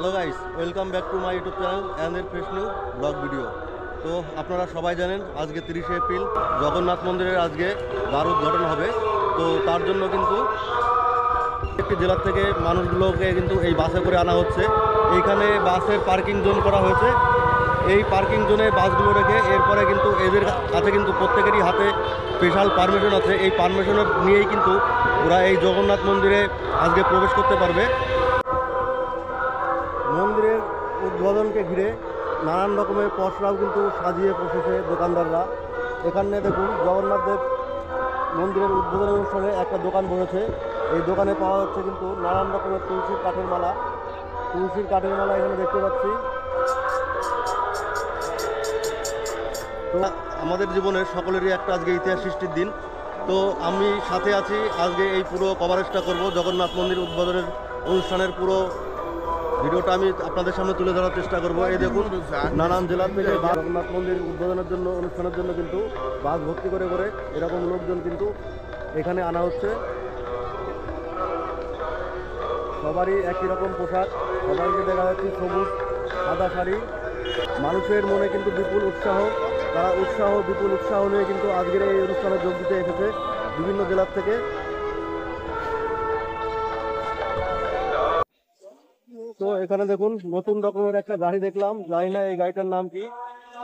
Hello guys, welcome back to my YouTube channel and fresh new blog video. তো আপনারা সবাই জানেন আজকে 30শে এপ্রিল জগন্নাথ মন্দিরের আজকে বার উদ্ঘাটন হবে। তো তার জন্য কিন্তু একটি জেলার থেকে মানুষগুলোকে কিন্তু এই বাসে করে আনা হচ্ছে। এইখানে বাসের পার্কিং জোন করা হয়েছে। এই পার্কিং জোনে বাসগুলো রেখে এরপরে কিন্তু এদের কাছে কিন্তু প্রত্যেকেরই হাতে স্পেশাল পারমিশন আছে। এই পারমিশনের নিয়েই কিন্তু ওরা এই জগন্নাথ মন্দিরে আজকে প্রবেশ করতে পারবে। মন্দিরের উদ্বোধনকে ঘিরে নানান রকমের পসরাও কিন্তু সাজিয়ে বসেছে দোকানদাররা। এখানে দেখুন জগন্নাথ দেব মন্দিরের উদ্বোধন অনুষ্ঠানে একটা দোকান বসেছে। এই দোকানে পাওয়া যাচ্ছে কিন্তু নানান রকমের তুলসীর কাঠের মালা। এখানে দেখতে পাচ্ছি। তো আমাদের জীবনের সকলেরই একটা আজকে ইতিহাস সৃষ্টির দিন। তো আমি সাথে আছি, আজকে এই পুরো কভারেজটা করব। জগন্নাথ মন্দির উদ্বোধনের অনুষ্ঠানের পুরো ভিডিওটা আমি আপনাদের সামনে তুলে ধরার চেষ্টা করব। এই দেখুন নানান জেলার থেকে জগন্নাথ মন্দির উদ্বোধনের জন্য অনুষ্ঠানের জন্য কিন্তু বাস ভর্তি করে করে এরকম লোকজন কিন্তু এখানে আনা হচ্ছে। সবারই একই রকম পোশাক, সবাইকে দেখা যাচ্ছে সবুজ সাদা শাড়ি। মানুষের মনে কিন্তু বিপুল উৎসাহ, তারা বিপুল উৎসাহ নিয়ে কিন্তু আজকের এই অনুষ্ঠানে যোগ দিতে এসেছে বিভিন্ন জেলার থেকে। তো এখানে দেখুন নতুন রকমের একটা গাড়ি দেখলাম, জানি না এই গাড়িটার নাম কি।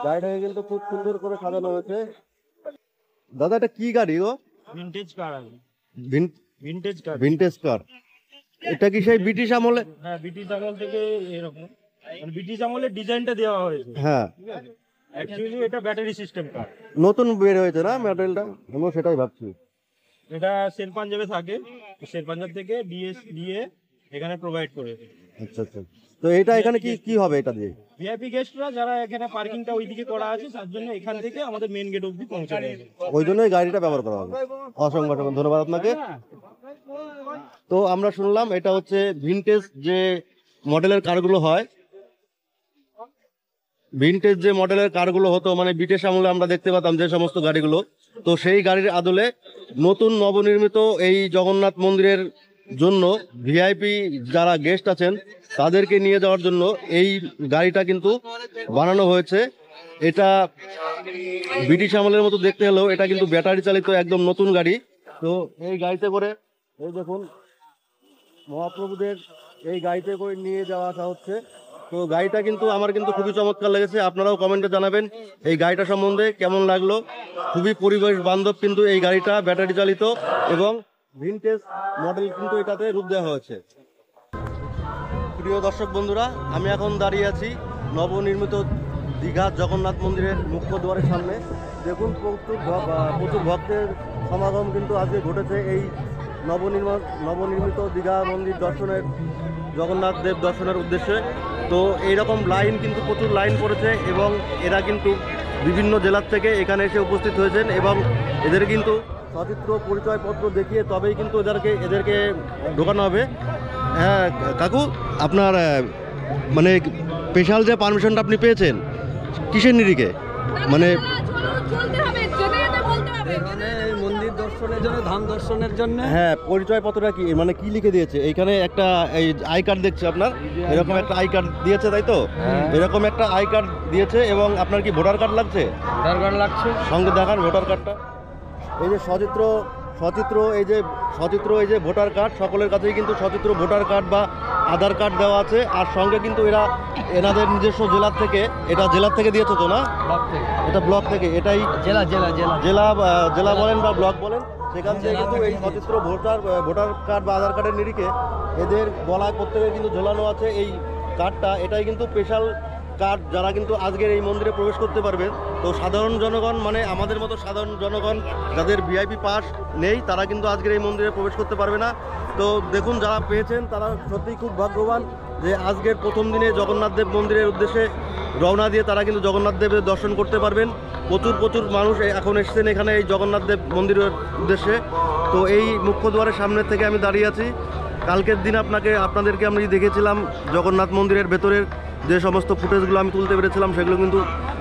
গাড়িটাকে কিন্তু খুব সুন্দর করে সাজানো হয়েছে। দাদা এটা কি গাড়ি গো? ভিনটেজ কার আছে। ভিনটেজ কার। এটা কি সেই ব্রিটিশ আমলে? হ্যাঁ, ব্রিটিশ আমল থেকে এরকম, মানে ব্রিটিশ আমলের ডিজাইনটা দেওয়া হয়েছে। হ্যাঁ, ঠিক আছে। অ্যাকচুয়ালি এটা ব্যাটারি সিস্টেম কার, নতুন বের হয়েছে না মডেলটা, আমি সেটাই ভাবছি। এটা শের পাঞ্জাবে থাকে, শের পাঞ্জাব থেকে ডিএস দিয়ে এখানে প্রোভাইড করে। আচ্ছা আচ্ছা। তো এটা এখানে কি কি হবে এটা দিয়ে? ভিআইপি গেস্টরা যারা এখানে পার্কিংটা ওইদিকে করা আছে তার জন্য এখান থেকে আমাদের মেইন গেট অবধি পৌঁছাবে। ওই জন্যই গাড়িটা ব্যবহার করা হবে। অসংখ্য অসংখ্য ধন্যবাদ আপনাকে। তো আমরা শুনলাম এটা হচ্ছে ভিনটেজ যে মডেলের কারগুলো হয়, ভিনটেজ যে মডেলের কারগুলো হতো, মানে ব্রিটিশ আমলে আমরা দেখতে পেতাম যে সমস্ত গাড়িগুলো, তো সেই গাড়ির আদলে নতুন নবনির্মিত এই জগন্নাথ মন্দিরের জন্য ভিআইপি যারা গেস্ট আছেন তাদেরকে নিয়ে যাওয়ার জন্য এই গাড়িটা কিন্তু বানানো হয়েছে। এটা ব্রিটিশ আমলের মতো দেখতে হলেও এটা কিন্তু ব্যাটারি চালিত একদম নতুন গাড়ি। তো এই গাড়িতে করে এই দেখুন মহাপ্রভুদের এই গাড়িতে করে নিয়ে যাওয়া আসা হচ্ছে। তো গাড়িটা কিন্তু আমার কিন্তু খুবই চমৎকার লেগেছে। আপনারাও কমেন্টে জানাবেন এই গাড়িটা সম্বন্ধে কেমন লাগলো। খুবই পরিবেশ বান্ধব কিন্তু এই গাড়িটা, ব্যাটারি চালিত এবং ভিনটেজ মডেল কিন্তু এটাতে রূপ দেওয়া হয়েছে। প্রিয় দর্শক বন্ধুরা, আমি এখন দাঁড়িয়ে আছি নবনির্মিত দীঘা জগন্নাথ মন্দিরের মুখ্য দ্বারের সামনে। দেখুন প্রচুর ভক্তের সমাগম কিন্তু আজকে ঘটেছে এই নবনির্মিত দীঘা মন্দির দর্শনের, জগন্নাথ দেব দর্শনের উদ্দেশ্যে। তো এইরকম লাইন কিন্তু প্রচুর লাইন পড়েছে এবং এরা কিন্তু বিভিন্ন জেলার থেকে এখানে এসে উপস্থিত হয়েছেন এবং এদের কিন্তু সচিত্র পরিচয়পত্র দেখিয়ে তবেই কিন্তু এদেরকে ঢোকানো হবে। হ্যাঁ কাকু, আপনার মানে স্পেশাল যে পারমিশনটা আপনি পেয়েছেন কিসের নিরিখে? মানে মন্দির দর্শনের জন্য, ধাম দর্শনের জন্য। হ্যাঁ, পরিচয়পত্রটা কি মানে কি লিখে দিয়েছে? এইখানে একটা এই আই কার্ড দেখছি আপনার, এরকম একটা আই কার্ড দিয়েছে তাই তো? এরকম একটা আই কার্ড দিয়েছে এবং আপনার কি ভোটার কার্ড লাগছে? ভোটার কার্ড লাগছে, সঙ্গে দেখান ভোটার কার্ডটা। এই যে সচিত্র এই যে ভোটার কার্ড, সকলের কাছেই কিন্তু সচিত্র ভোটার কার্ড বা আধার কার্ড দেওয়া আছে। আর সঙ্গে কিন্তু এনাদের নিজস্ব জেলার থেকে, এটা জেলার থেকে দিয়েছে তো না? এটা ব্লক থেকে, এটাই জেলা বলেন বা ব্লক বলেন, সেখান থেকে কিন্তু এই সচিত্র ভোটার কার্ড বা আধার কার্ডের নিরিখে এদের গলায় প্রত্যেকের কিন্তু ঝোলানো আছে এই কার্ডটা। এটাই কিন্তু স্পেশাল কার্ড, যারা কিন্তু আজকের এই মন্দিরে প্রবেশ করতে পারবেন। তো সাধারণ জনগণ, মানে আমাদের মতো সাধারণ জনগণ যাদের ভিআইপি পাস নেই, তারা কিন্তু আজকের এই মন্দিরে প্রবেশ করতে পারবে না। তো দেখুন যারা পেয়েছেন তারা সত্যিই খুব ভাগ্যবান যে আজকের প্রথম দিনে জগন্নাথ দেব মন্দিরের উদ্দেশ্যে রওনা দিয়ে তারা কিন্তু জগন্নাথ দেবের দর্শন করতে পারবেন। প্রচুর মানুষ এখন এসেছেন এখানে এই জগন্নাথ দেব মন্দিরের উদ্দেশ্যে। তো এই মুখ্য দ্বারের সামনের থেকে আমি দাঁড়িয়ে আছি। কালকের দিন আপনাদেরকে আমি দেখেছিলাম জগন্নাথ মন্দিরের ভেতরের যে সমস্ত ফুটেজগুলো আমি তুলতে পেরেছিলাম সেগুলো কিন্তু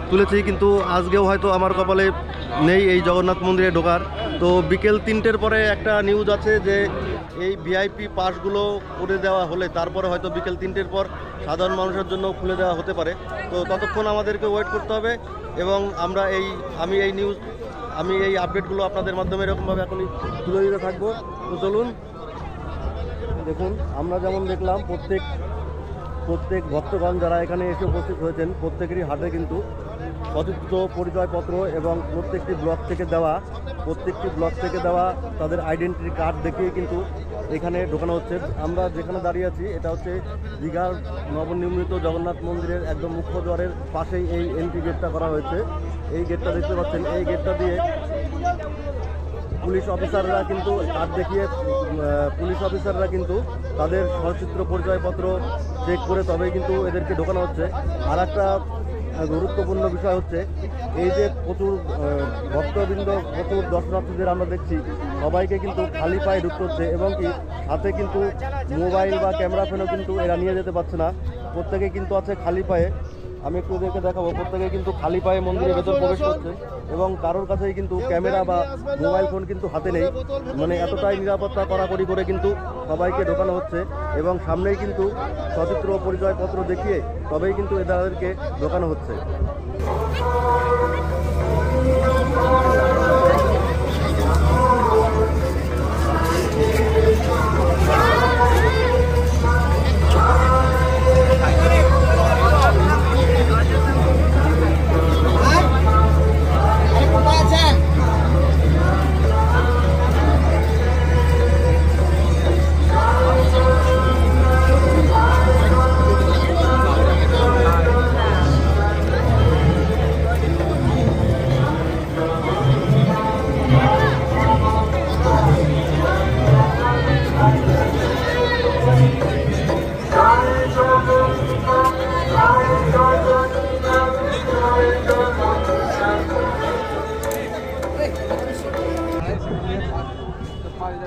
তুলেছি, কিন্তু আজকেও হয়তো আমার কপালে নেই এই জগন্নাথ মন্দিরে ঢোকার। তো বিকেল 3টের পরে একটা নিউজ আছে যে এই ভিআইপি পাসগুলো করে দেওয়া হলে তারপরে হয়তো বিকেল 3টের পর সাধারণ মানুষের জন্য খুলে দেওয়া হতে পারে। তো ততক্ষণ আমাদেরকে ওয়েট করতে হবে এবং আমি এই আপডেটগুলো আপনাদের মাধ্যমে এরকমভাবে এখনই তুলে দিতে থাকবো। তো চলুন দেখুন, আমরা যেমন দেখলাম প্রত্যেক ভক্তগণ যারা এখানে এসে উপস্থিত হয়েছেন প্রত্যেকেরই হাতে কিন্তু সচিত্র পরিচয়পত্র এবং প্রত্যেকটি ব্লক থেকে দেওয়া তাদের আইডেন্টিটি কার্ড দেখিয়ে কিন্তু এখানে ঢোকানো হচ্ছে। আমরা যেখানে দাঁড়িয়ে আছি এটা হচ্ছে দীঘার নবনির্মিত জগন্নাথ মন্দিরের একদম মুখ্য দ্বারের পাশেই এই এন্ট্রি গেটটা করা হয়েছে। এই গেটটা দেখতে পাচ্ছেন, এই গেটটা দিয়ে পুলিশ অফিসাররা কিন্তু তাদের সচিত্র পরিচয়পত্র চেক করে তবেই কিন্তু এদেরকে ঢোকানো হচ্ছে। আর একটা গুরুত্বপূর্ণ বিষয় হচ্ছে এই যে প্রচুর ভক্তবৃন্দ, প্রচুর দর্শনার্থীদের আমরা দেখছি সবাইকে কিন্তু খালি পায়ে ঢুকতে হচ্ছে এবং কি হাতে কিন্তু মোবাইল বা ক্যামেরা ফোনও কিন্তু এরা নিয়ে যেতে পারছে না। প্রত্যেকে কিন্তু আছে খালি পায়ে। আমি একটু এদেরকে দেখাবো, প্রত্যেকে কিন্তু খালি পায়ে মন্দিরের ভেতর প্রবেশ করছে এবং কারোর কাছেই কিন্তু ক্যামেরা বা মোবাইল ফোন কিন্তু হাতে নেই। মানে এতটাই নিরাপত্তা কড়াকড়ি করে কিন্তু সবাইকে ঢোকানো হচ্ছে এবং সামনেই কিন্তু সচিত্র পরিচয়পত্র দেখিয়ে তবেই কিন্তু এদেরকে ঢোকানো হচ্ছে।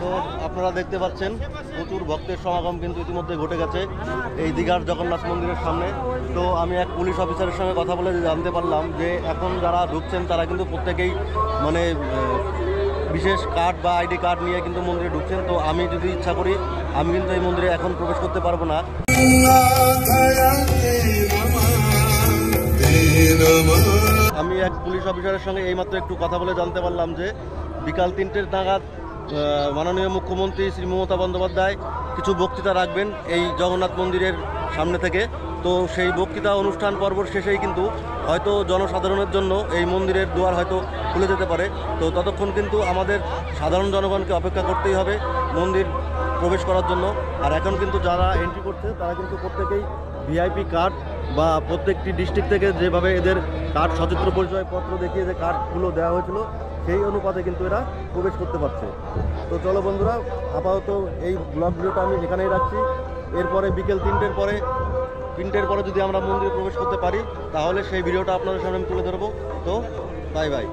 তো আপনারা দেখতে পাচ্ছেন প্রচুর ভক্তের সমাগম কিন্তু ইতিমধ্যে ঘটে গেছে এই দীঘার জগন্নাথ মন্দিরের সামনে। তো আমি এক পুলিশ অফিসারের সঙ্গে কথা বলে জানতে পারলাম যে এখন যারা ঢুকছেন তারা কিন্তু প্রত্যেকেই মানে বিশেষ কার্ড বা আইডি কার্ড নিয়ে কিন্তু মন্দিরে ঢুকছেন। তো আমি যদি ইচ্ছা করি আমি কিন্তু এই মন্দিরে এখন প্রবেশ করতে পারবো না। আমি এক পুলিশ অফিসারের সঙ্গে এইমাত্র একটু কথা বলে জানতে পারলাম যে বিকাল 3টে নাগাদ মাননীয় মুখ্যমন্ত্রী শ্রী মমতা বন্দ্যোপাধ্যায় কিছু বক্তৃতা রাখবেন এই জগন্নাথ মন্দিরের সামনে থেকে। তো সেই বক্তৃতা অনুষ্ঠান পর্বর শেষেই কিন্তু হয়তো জনসাধারণের জন্য এই মন্দিরের দুয়ার হয়তো খুলে যেতে পারে। তো ততক্ষণ কিন্তু আমাদের সাধারণ জনগণকে অপেক্ষা করতেই হবে মন্দির প্রবেশ করার জন্য। আর এখন কিন্তু যারা এন্ট্রি করছে তারা কিন্তু প্রত্যেকেই ভিআইপি কার্ড বা প্রত্যেকটি ডিস্ট্রিক্ট থেকে যেভাবে এদের কার্ড সচিত্র পরিচয়পত্র দেখিয়ে যে কার্ডগুলো দেওয়া হয়েছিল সেই অনুপাতে কিন্তু এরা প্রবেশ করতে পারছে। তো চলো বন্ধুরা, আপাতত এই ব্লগ ভিডিওটা আমি এখানেই রাখছি। এরপরে বিকেল 3টের পরে যদি আমরা মন্দিরে প্রবেশ করতে পারি তাহলে সেই ভিডিওটা আপনাদের সামনে আমি তুলে ধরবো। তো বাই বাই।